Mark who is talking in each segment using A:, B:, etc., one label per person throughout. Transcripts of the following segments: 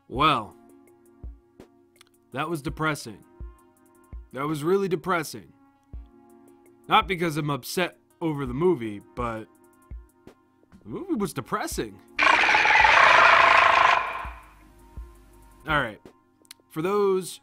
A: Well, that was depressing. That was really depressing. Not because I'm upset over the movie, but the movie was depressing. Alright, for those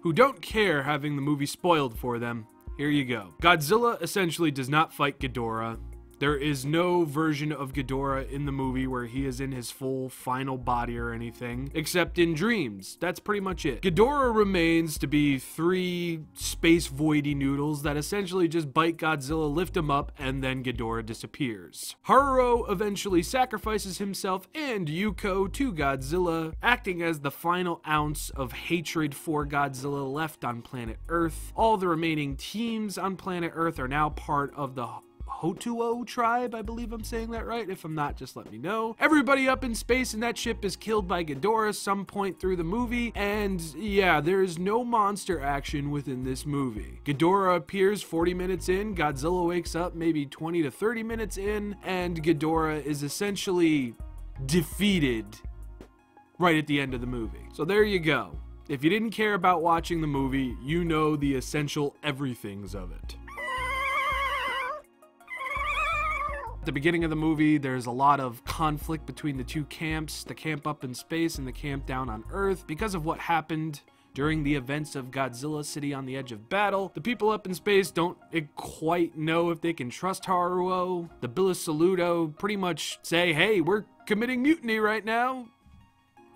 A: who don't care having the movie spoiled for them, here you go. Godzilla essentially does not fight Ghidorah. There is no version of Ghidorah in the movie where he is in his full final body or anything, except in dreams. That's pretty much it. Ghidorah remains to be 3 space voidy noodles that essentially just bite Godzilla, lift him up, and then Ghidorah disappears. Haruo eventually sacrifices himself and Yuko to Godzilla, acting as the final ounce of hatred for Godzilla left on planet Earth. All the remaining teams on planet Earth are now part of the To.to tribe, I believe I'm saying that right. If I'm not, just let me know. Everybody up in space in that ship is killed by Ghidorah some point through the movie, and yeah, there is no monster action within this movie. Ghidorah appears 40 minutes in, Godzilla wakes up maybe 20 to 30 minutes in, and Ghidorah is essentially defeated right at the end of the movie. So there you go. If you didn't care about watching the movie, you know the essential everythings of it. At the beginning of the movie, there's a lot of conflict between the 2 camps, the camp up in space and the camp down on Earth, because of what happened during the events of Godzilla City on the Edge of Battle. The people up in space don't quite know if they can trust Haruo. The Bilisaludo pretty much say, hey, we're committing mutiny right now,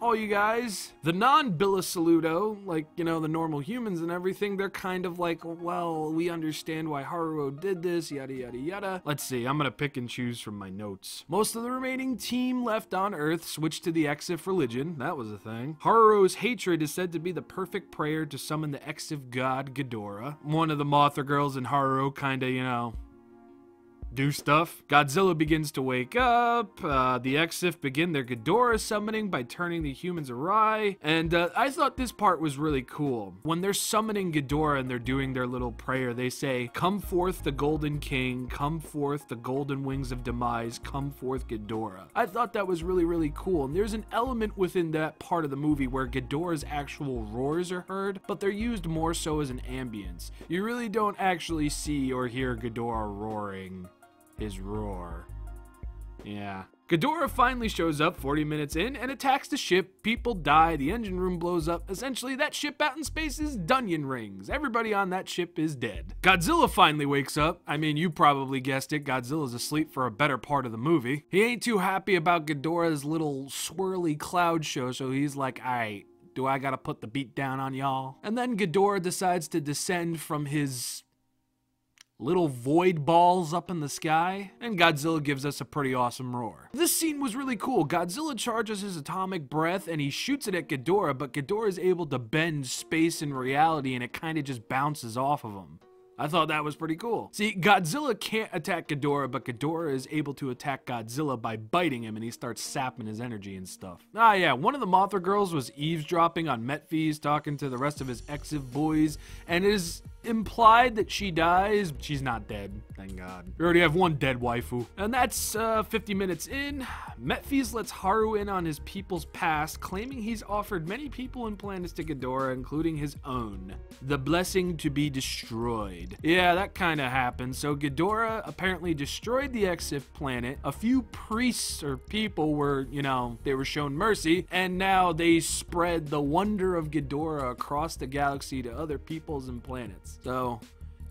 A: all you guys. The non-Bilisaludo, like, you know, the normal humans and everything, they're kind of like, well, we understand why Haruo did this, yada yada yada. Let's see, I'm gonna pick and choose from my notes. Most of the remaining team left on Earth switched to the Exif religion. That was a thing. Haruo's hatred is said to be the perfect prayer to summon the Exif god Ghidorah. One of the Mothra girls and Haruo kinda, you know, do stuff. Godzilla begins to wake up. The Exif begin their Ghidorah summoning by turning the humans awry. And I thought this part was really cool. When they're summoning Ghidorah and they're doing their little prayer, they say, come forth the Golden King, come forth the golden wings of demise, come forth Ghidorah. I thought that was really, really cool. And there's an element within that part of the movie where Ghidorah's actual roars are heard, but they're used more so as an ambience. You really don't actually see or hear Ghidorah roaring his roar. Yeah. Ghidorah finally shows up 40 minutes in and attacks the ship. People die, the engine room blows up. Essentially, that ship out in space is Dunyan Rings. Everybody on that ship is dead. Godzilla finally wakes up. I mean, you probably guessed it, Godzilla's asleep for a better part of the movie. He ain't too happy about Ghidorah's little swirly cloud show, so he's like, alright, do I gotta put the beat down on y'all? And then Ghidorah decides to descend from his little void balls up in the sky, and Godzilla gives us a pretty awesome roar. This scene was really cool. Godzilla charges his atomic breath and he shoots it at Ghidorah, but Ghidorah is able to bend space and reality and it kind of just bounces off of him. I thought that was pretty cool. See, Godzilla can't attack Ghidorah, but Ghidorah is able to attack Godzilla by biting him, and he starts sapping his energy and stuff. Ah yeah, one of the Mothra girls was eavesdropping on Metphies, talking to the rest of his Exif boys, and it is implied that she dies. She's not dead, thank God. We already have one dead waifu. And that's 50 minutes in. Metphies lets Haru in on his people's past, claiming he's offered many people and planets to Ghidorah, including his own. The blessing to be destroyed. Yeah, that kind of happened. So Ghidorah apparently destroyed the Exif planet. A few priests or people were, you know, they were shown mercy, and now they spread the wonder of Ghidorah across the galaxy to other peoples and planets. So,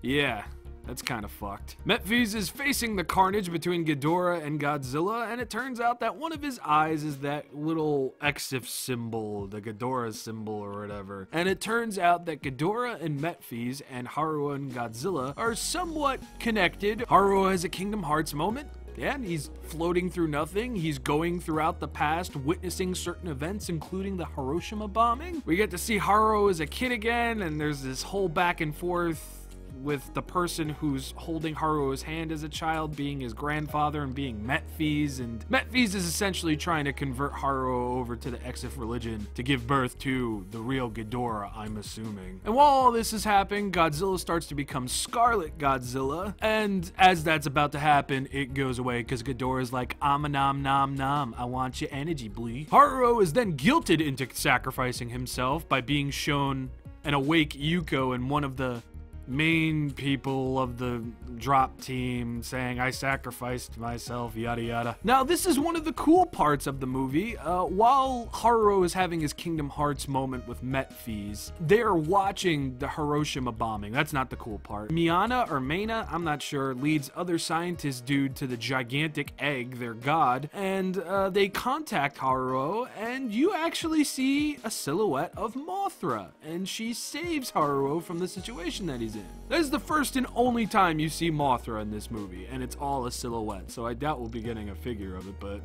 A: yeah, that's kind of fucked. Metphies is facing the carnage between Ghidorah and Godzilla, and it turns out that one of his eyes is that little Exif symbol, the Ghidorah symbol or whatever. And it turns out that Ghidorah and Metphies and Haruo and Godzilla are somewhat connected. Haruo has a Kingdom Hearts moment. Yeah, and he's floating through nothing. He's going throughout the past, witnessing certain events, including the Hiroshima bombing. We get to see Haruo as a kid again, and there's this whole back and forth with the person who's holding Haruo's hand as a child being his grandfather and being Metphies, and Metphies is essentially trying to convert Haruo over to the Exif religion to give birth to the real Ghidorah, I'm assuming. And while all this is happening, Godzilla starts to become Scarlet Godzilla, and as that's about to happen, it goes away because Ghidorah's like, I'm a nom nom nom, I want your energy, blee. Haruo is then guilted into sacrificing himself by being shown an awake Yuko and one of the main people of the drop team saying, I sacrificed myself, yada yada. Now, this is one of the cool parts of the movie. While Haruo is having his Kingdom Hearts moment with Metphies, they're watching the Hiroshima bombing. That's not the cool part. Miana or Maina, I'm not sure, leads other scientists dude to the gigantic egg, their god, and they contact Haruo, and you actually see a silhouette of Mothra, and she saves Haruo from the situation that he's in. That is the first and only time you see Mothra in this movie, and it's all a silhouette, so I doubt we'll be getting a figure of it, but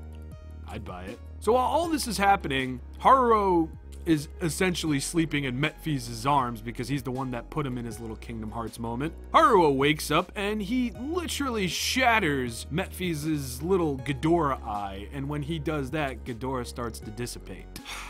A: I'd buy it. So while all this is happening, Haruo is essentially sleeping in Metphies' arms because he's the one that put him in his little Kingdom Hearts moment. Haruo wakes up and he literally shatters Metphies' little Ghidorah eye, and when he does that, Ghidorah starts to dissipate.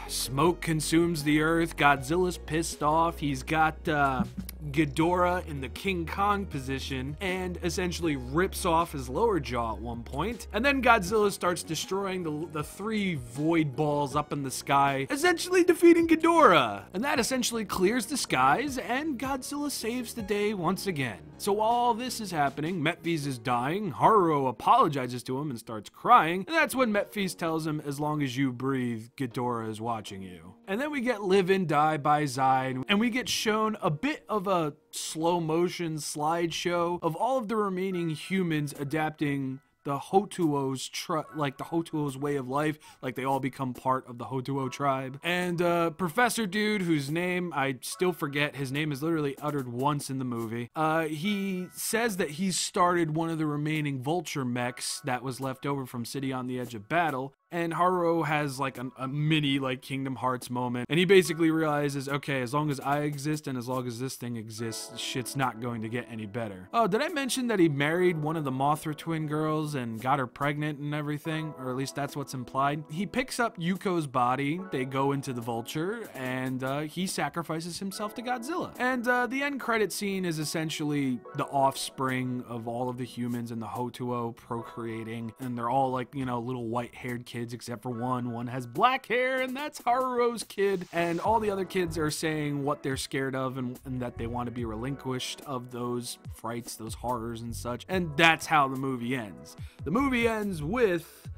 A: Smoke consumes the earth, Godzilla's pissed off, he's got Ghidorah in the King Kong position and essentially rips off his lower jaw at one point, and then Godzilla starts destroying the three void balls up in the sky, essentially defeating Ghidorah, and that essentially clears the skies and Godzilla saves the day once again. So while all this is happening, Metphies is dying, Haruo apologizes to him and starts crying, and that's when Metphies tells him, as long as you breathe, Ghidorah is watching you. And then we get Live and Die by Zai, and we get shown a bit of a slow motion slideshow of all of the remaining humans adapting the Hotuo's the Hotuo's way of life, like they all become part of the Hotuo tribe. And Professor Dude, whose name I still forget, his name is literally uttered once in the movie, he says that he started one of the remaining vulture mechs that was left over from City on the Edge of Battle. And Haruo has like a mini like Kingdom Hearts moment, and he basically realizes, okay, as long as I exist and as long as this thing exists, shit's not going to get any better. Oh, did I mention that he married one of the Mothra twin girls and got her pregnant and everything? Or at least that's what's implied. He picks up Yuko's body, they go into the vulture, and he sacrifices himself to Godzilla. And the end credit scene is essentially the offspring of all of the humans and the Hotuo procreating, and they're all like, you know, little white-haired kids except for one. One has black hair, and that's Haruo's kid, and all the other kids are saying what they're scared of and that they want to be relinquished of those frights, those horrors and such, and that's how the movie ends. The movie ends with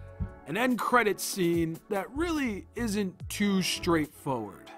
A: an end credit scene that really isn't too straightforward.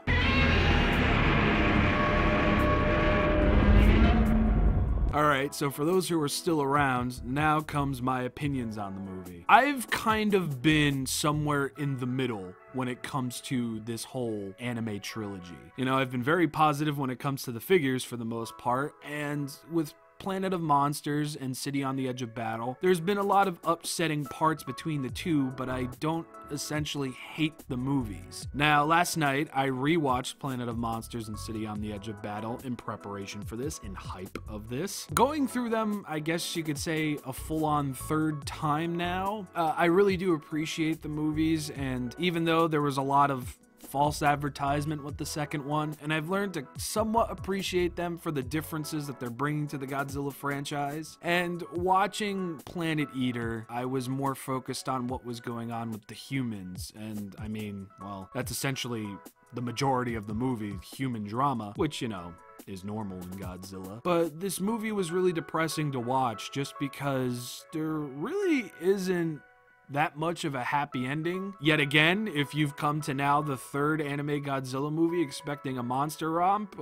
A: Alright, so for those who are still around, now comes my opinions on the movie. I've kind of been somewhere in the middle when it comes to this whole anime trilogy. You know, I've been very positive when it comes to the figures for the most part, and with Planet of Monsters and City on the Edge of Battle, there's been a lot of upsetting parts between the two, but I don't essentially hate the movies. Now, last night, I rewatched Planet of Monsters and City on the Edge of Battle in preparation for this, in hype of this. Going through them, I guess you could say a full-on third time now. I really do appreciate the movies, and even though there was a lot of false advertisement with the second one, and I've learned to somewhat appreciate them for the differences that they're bringing to the Godzilla franchise. And watching Planet Eater, I was more focused on what was going on with the humans, and I mean, well, that's essentially the majority of the movie, human drama, which, you know, is normal in Godzilla. But this movie was really depressing to watch just because there really isn't that much of a happy ending. Yet again, if you've come to now the third anime Godzilla movie expecting a monster romp,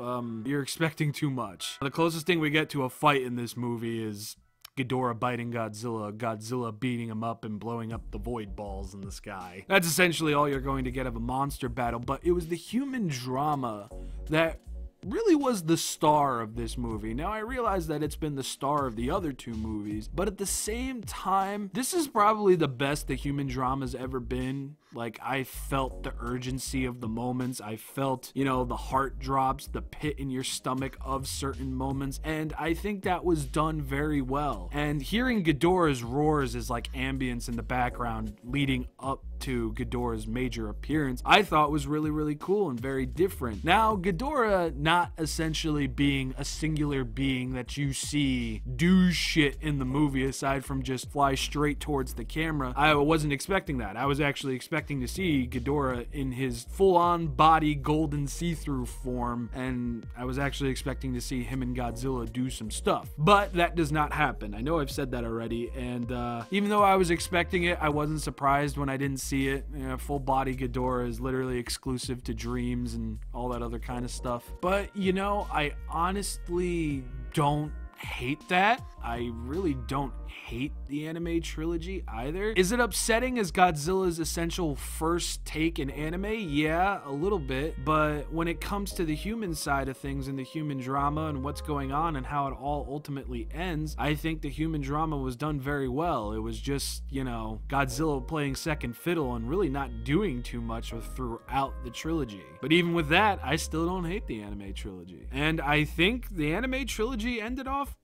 A: you're expecting too much. The closest thing we get to a fight in this movie is Ghidorah biting Godzilla, Godzilla beating him up and blowing up the void balls in the sky. That's essentially all you're going to get of a monster battle, but it was the human drama that really was the star of this movie. Now, I realize that it's been the star of the other two movies, but at the same time, this is probably the best the human drama's ever been Like, I felt the urgency of the moments. I felt, you know, the heart drops, the pit in your stomach of certain moments, and I think that was done very well. And hearing Ghidorah's roars as like ambience in the background leading up to Ghidorah's major appearance, I thought was really, really cool and very different. Now, Ghidorah not essentially being a singular being that you see do shit in the movie aside from just fly straight towards the camera, I wasn't expecting that. I was actually expecting to see Ghidorah in his full-on body golden see-through form, and I was actually expecting to see him and Godzilla do some stuff. But that does not happen. I know I've said that already, and even though I was expecting it, I wasn't surprised when I didn't see it. You know, full-body Ghidorah is literally exclusive to Dreams and all that other kind of stuff. But, you know, I honestly don't hate that. I really don't hate the anime trilogy either. Is it upsetting as Godzilla's essential first take in anime? Yeah, a little bit. But when it comes to the human side of things and the human drama and what's going on and how it all ultimately ends, I think the human drama was done very well. It was just, you know, Godzilla playing second fiddle and really not doing too much throughout the trilogy. But even with that, I still don't hate the anime trilogy. And I think the anime trilogy ended off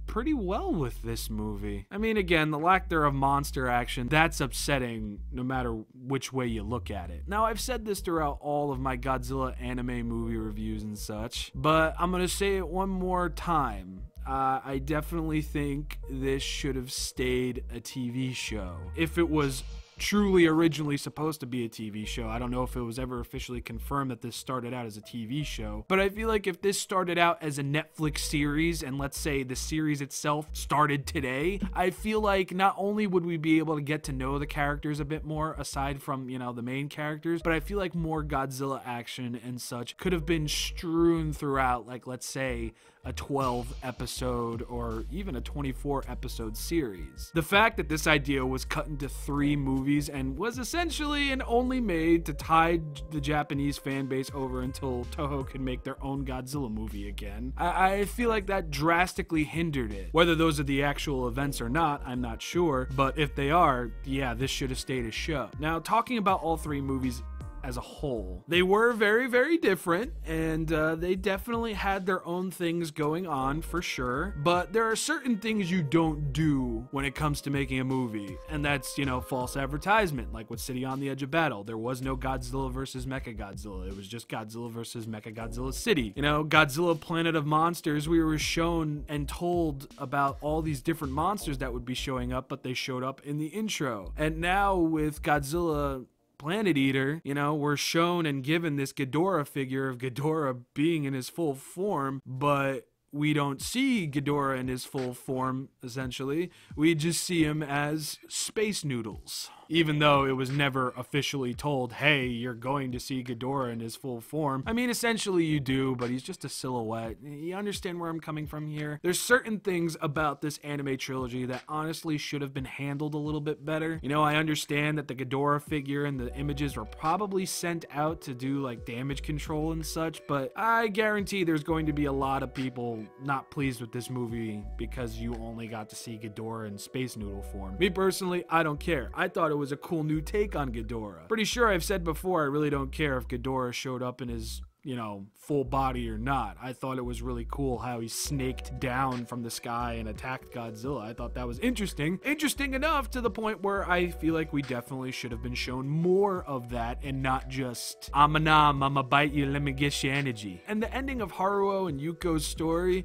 A: pretty well with this movie. I mean, again, the lack thereof monster action, that's upsetting no matter which way you look at it. Now, I've said this throughout all of my Godzilla anime movie reviews and such, but I'm gonna say it one more time. I definitely think this should have stayed a TV show. If it was truly originally supposed to be a TV show. I don't know if it was ever officially confirmed that this started out as a TV show, but I feel like if this started out as a Netflix series and let's say the series itself started today, I feel like not only would we be able to get to know the characters a bit more aside from, you know, the main characters, but I feel like more Godzilla action and such could have been strewn throughout, like, let's say a 12 episode or even a 24 episode series. The fact that this idea was cut into 3 movies and was essentially and only made to tide the Japanese fan base over until Toho could make their own Godzilla movie again, I feel like that drastically hindered it. Whether those are the actual events or not, I'm not sure, but if they are, yeah, this should have stayed a show. Now, talking about all 3 movies as a whole, they were very, very different, and they definitely had their own things going on for sure, but there are certain things you don't do when it comes to making a movie, and that's, you know, false advertisement. Like with City on the Edge of Battle, there was no Godzilla versus Mechagodzilla, it was just Godzilla versus Mechagodzilla City. You know, Godzilla Planet of Monsters, we were shown and told about all these different monsters that would be showing up, but they showed up in the intro. And now with Godzilla Planet Eater, you know, we're shown and given this Ghidorah figure of Ghidorah being in his full form, but we don't see Ghidorah in his full form, essentially. We just see him as space noodles. Even though it was never officially told, hey, you're going to see Ghidorah in his full form. I mean, essentially you do, but he's just a silhouette. You understand where I'm coming from here? There's certain things about this anime trilogy that honestly should have been handled a little bit better. You know, I understand that the Ghidorah figure and the images were probably sent out to do like damage control and such, but I guarantee there's going to be a lot of people not pleased with this movie because you only got to see Ghidorah in space noodle form. Me personally, I don't care. I thought it was a cool new take on Ghidorah. Pretty sure I've said before, I really don't care if Ghidorah showed up in his, you know, full body or not. I thought it was really cool how he snaked down from the sky and attacked Godzilla. I thought that was interesting. Interesting enough to the point where I feel like we definitely should have been shown more of that and not just, I'ma bite you, let me get your energy. And the ending of Haruo and Yuko's story,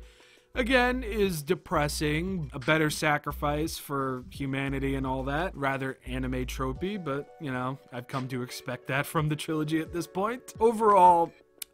A: again, is depressing. A better sacrifice for humanity and all that. Rather anime tropey, but, you know, I've come to expect that from the trilogy at this point. Overall,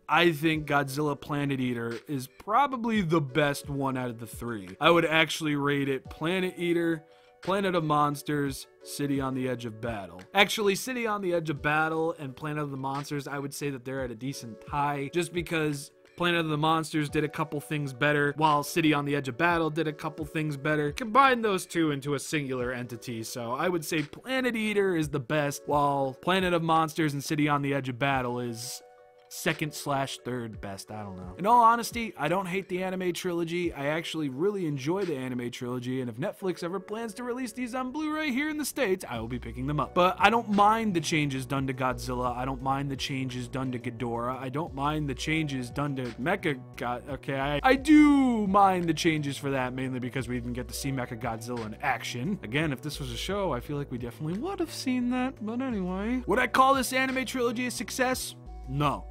A: I think Godzilla Planet Eater is probably the best one out of the 3. I would actually rate it Planet Eater, Planet of Monsters, City on the Edge of Battle. Actually, City on the Edge of Battle and Planet of the Monsters, I would say that they're at a decent tie, just because Planet of the Monsters did a couple things better, while City on the Edge of Battle did a couple things better. Combine those two into a singular entity, so I would say Planet Eater is the best, while Planet of Monsters and City on the Edge of Battle is second/third best. I don't know. In all honesty, I don't hate the anime trilogy. I actually really enjoy the anime trilogy, and if Netflix ever plans to release these on Blu-ray here in the States, I will be picking them up. But I don't mind the changes done to Godzilla. I don't mind the changes done to Ghidorah. I don't mind the changes done to Okay, I do mind the changes for that, mainly because we didn't get to see Mechagodzilla in action. Again, if this was a show, I feel like we definitely would have seen that. But anyway, would I call this anime trilogy a success? No.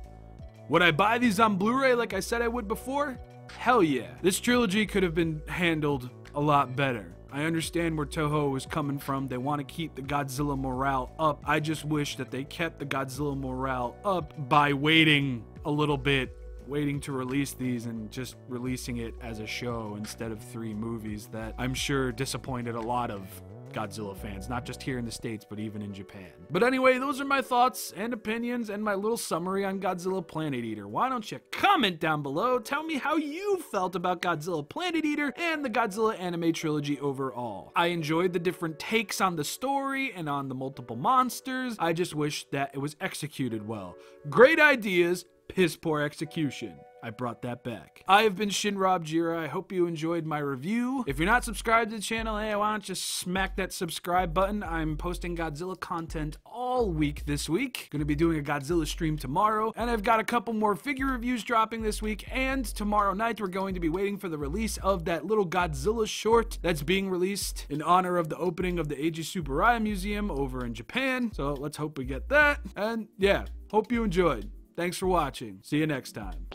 A: Would I buy these on Blu-ray like I said I would before? Hell yeah. This trilogy could have been handled a lot better. I understand where Toho is coming from. They want to keep the Godzilla morale up. I just wish that they kept the Godzilla morale up by waiting a little bit, waiting to release these and just releasing it as a show instead of 3 movies that I'm sure disappointed a lot of Godzilla fans, not just here in the States, but even in Japan. But anyway, those are my thoughts and opinions and my little summary on Godzilla Planet Eater. Why don't you comment down below? Tell me how you felt about Godzilla Planet Eater and the Godzilla anime trilogy overall. I enjoyed the different takes on the story and on the multiple monsters. I just wish that it was executed well. Great ideas, piss poor execution. I brought that back. I have been ShinRobjira. I hope you enjoyed my review. If you're not subscribed to the channel, hey, why don't you smack that subscribe button? I'm posting Godzilla content all week this week. Gonna be doing a Godzilla stream tomorrow, and I've got a couple more figure reviews dropping this week, and tomorrow night we're going to be waiting for the release of that little Godzilla short that's being released in honor of the opening of the Eiji Tsuburaya Museum over in Japan. So let's hope we get that. And yeah, hope you enjoyed. Thanks for watching. See you next time.